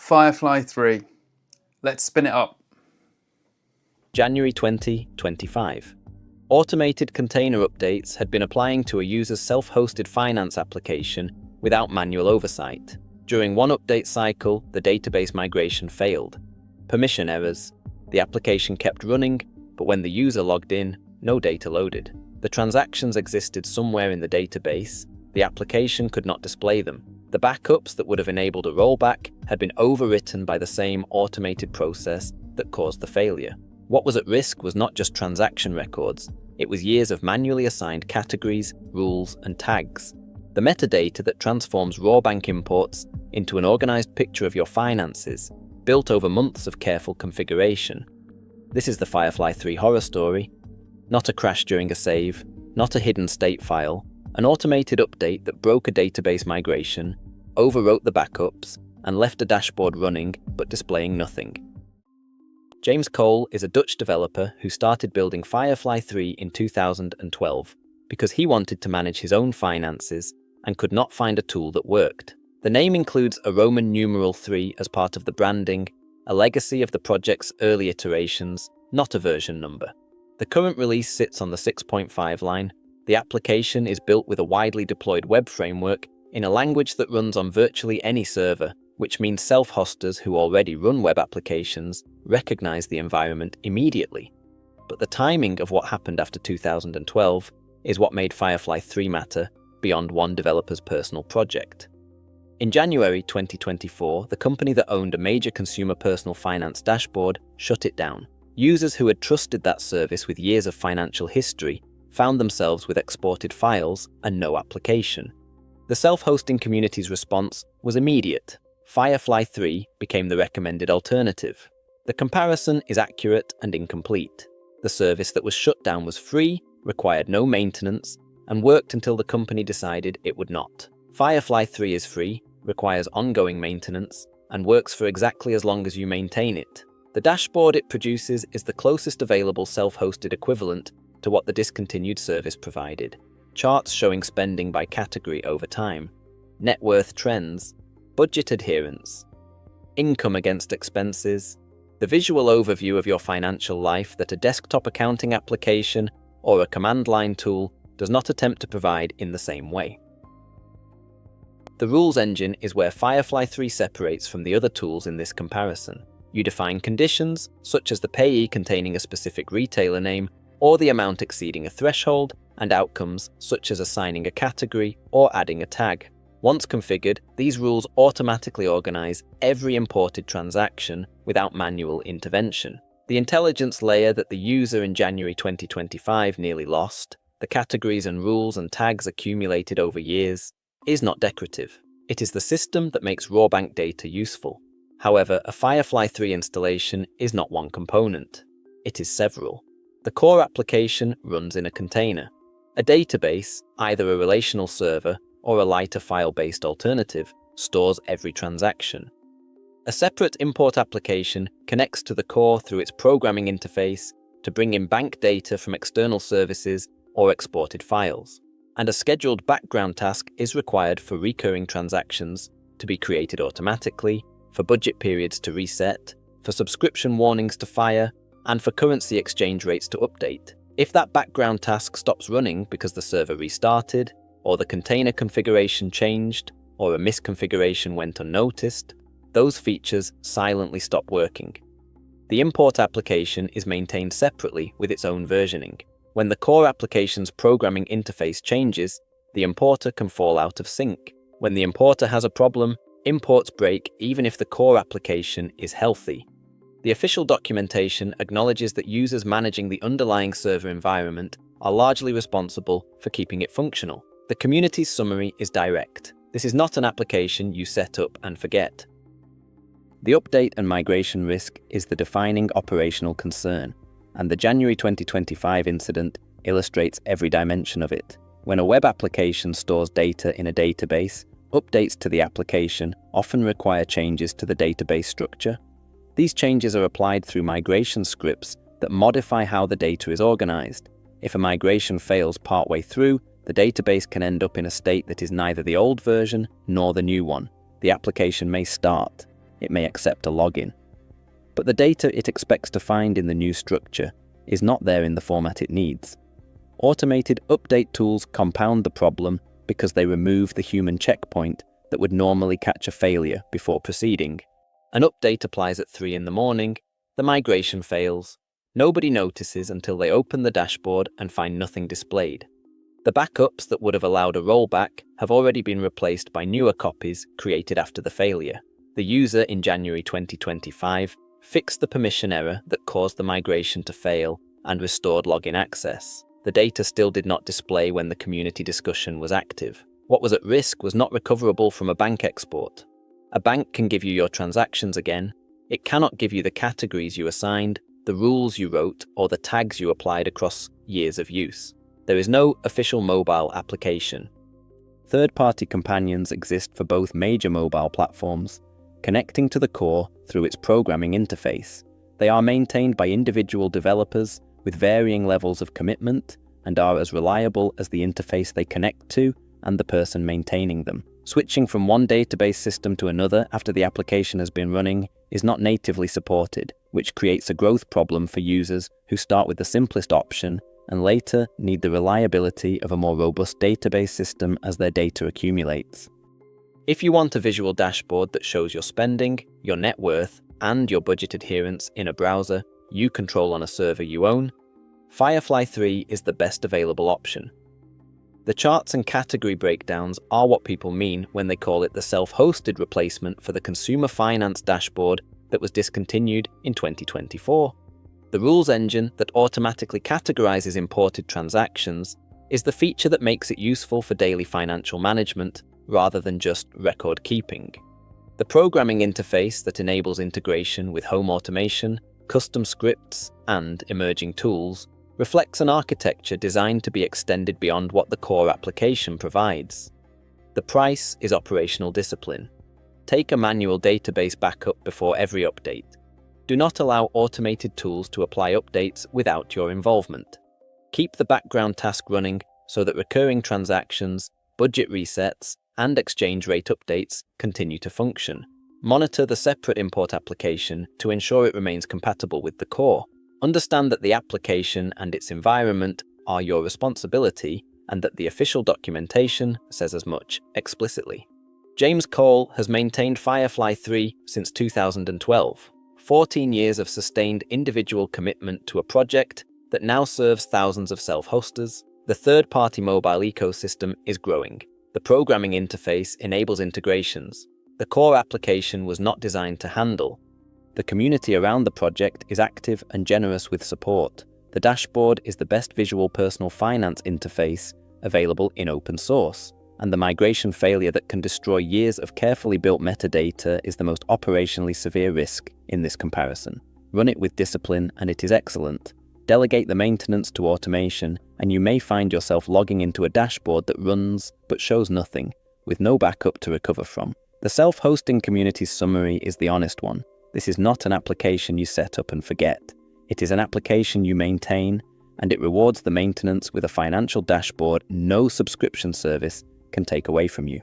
Firefly 3. Let's spin it up. January 2025. Automated container updates had been applying to a user's self-hosted finance application without manual oversight. During one update cycle, the database migration failed. Permission errors. The application kept running, but when the user logged in, no data loaded. The transactions existed somewhere in the database. The application could not display them. The backups that would have enabled a rollback had been overwritten by the same automated process that caused the failure. What was at risk was not just transaction records, it was years of manually assigned categories, rules, and tags. The metadata that transforms raw bank imports into an organized picture of your finances, built over months of careful configuration. This is the Firefly 3 horror story. Not a crash during a save, not a hidden state file, an automated update that broke a database migration, overwrote the backups, and left a dashboard running but displaying nothing. James Cole is a Dutch developer who started building Firefly 3 in 2012 because he wanted to manage his own finances and could not find a tool that worked. The name includes a Roman numeral 3 as part of the branding, a legacy of the project's early iterations, not a version number. The current release sits on the 6.5 line. The application is built with a widely deployed web framework in a language that runs on virtually any server, which means self-hosters who already run web applications recognize the environment immediately. But the timing of what happened after 2012 is what made Firefly 3 matter beyond one developer's personal project. In January 2024, the company that owned a major consumer personal finance dashboard shut it down. Users who had trusted that service with years of financial history found themselves with exported files and no application. The self-hosting community's response was immediate. Firefly 3 became the recommended alternative. The comparison is accurate and incomplete. The service that was shut down was free, required no maintenance, and worked until the company decided it would not. Firefly 3 is free, requires ongoing maintenance, and works for exactly as long as you maintain it. The dashboard it produces is the closest available self-hosted equivalent to what the discontinued service provided. Charts showing spending by category over time, net worth trends, budget adherence, income against expenses, the visual overview of your financial life that a desktop accounting application or a command line tool does not attempt to provide in the same way. The rules engine is where Firefly 3 separates from the other tools in this comparison. You define conditions, such as the payee containing a specific retailer name or the amount exceeding a threshold, and outcomes, such as assigning a category or adding a tag. Once configured, these rules automatically organize every imported transaction without manual intervention. The intelligence layer that the user in January 2025 nearly lost, the categories and rules and tags accumulated over years, is not decorative. It is the system that makes raw bank data useful. However, a Firefly 3 installation is not one component. It is several. The core application runs in a container. A database, either a relational server or a lighter file-based alternative, stores every transaction. A separate import application connects to the core through its programming interface to bring in bank data from external services or exported files. And a scheduled background task is required for recurring transactions to be created automatically, for budget periods to reset, for subscription warnings to fire, and for currency exchange rates to update. If that background task stops running because the server restarted, or the container configuration changed, or a misconfiguration went unnoticed, those features silently stop working. The import application is maintained separately with its own versioning. When the core application's programming interface changes, the importer can fall out of sync. When the importer has a problem, imports break even if the core application is healthy. The official documentation acknowledges that users managing the underlying server environment are largely responsible for keeping it functional. The community's summary is direct. This is not an application you set up and forget. The update and migration risk is the defining operational concern, and the January 2025 incident illustrates every dimension of it. When a web application stores data in a database, updates to the application often require changes to the database structure. These changes are applied through migration scripts that modify how the data is organized. If a migration fails partway through, the database can end up in a state that is neither the old version nor the new one. The application may start, it may accept a login. But the data it expects to find in the new structure is not there in the format it needs. Automated update tools compound the problem because they remove the human checkpoint that would normally catch a failure before proceeding. An update applies at 3 in the morning, the migration fails. Nobody notices until they open the dashboard and find nothing displayed. The backups that would have allowed a rollback have already been replaced by newer copies created after the failure. The user in January 2025 fixed the permission error that caused the migration to fail and restored login access. The data still did not display when the community discussion was active. What was at risk was not recoverable from a bank export. A bank can give you your transactions again. It cannot give you the categories you assigned, the rules you wrote, or the tags you applied across years of use. There is no official mobile application. Third-party companions exist for both major mobile platforms, connecting to the core through its programming interface. They are maintained by individual developers with varying levels of commitment and are as reliable as the interface they connect to and the person maintaining them. Switching from one database system to another after the application has been running is not natively supported, which creates a growth problem for users who start with the simplest option and later need the reliability of a more robust database system as their data accumulates. If you want a visual dashboard that shows your spending, your net worth, and your budget adherence in a browser you control on a server you own, Firefly 3 is the best available option. The charts and category breakdowns are what people mean when they call it the self-hosted replacement for the consumer finance dashboard that was discontinued in 2024. The rules engine that automatically categorizes imported transactions is the feature that makes it useful for daily financial management rather than just record keeping. The programming interface that enables integration with home automation, custom scripts, and emerging tools reflects an architecture designed to be extended beyond what the core application provides. The price is operational discipline. Take a manual database backup before every update. Do not allow automated tools to apply updates without your involvement. Keep the background task running so that recurring transactions, budget resets, and exchange rate updates continue to function. Monitor the separate import application to ensure it remains compatible with the core. Understand that the application and its environment are your responsibility and that the official documentation says as much explicitly. James Cole has maintained Firefly 3 since 2012. 14 years of sustained individual commitment to a project that now serves thousands of self-hosters. The third-party mobile ecosystem is growing. The programming interface enables integrations. The core application was not designed to handle. The community around the project is active and generous with support. The dashboard is the best visual personal finance interface available in open source. And the migration failure that can destroy years of carefully built metadata is the most operationally severe risk in this comparison. Run it with discipline and it is excellent. Delegate the maintenance to automation and you may find yourself logging into a dashboard that runs but shows nothing, with no backup to recover from. The self-hosting community's summary is the honest one. This is not an application you set up and forget. It is an application you maintain, and it rewards the maintenance with a financial dashboard no subscription service can take away from you.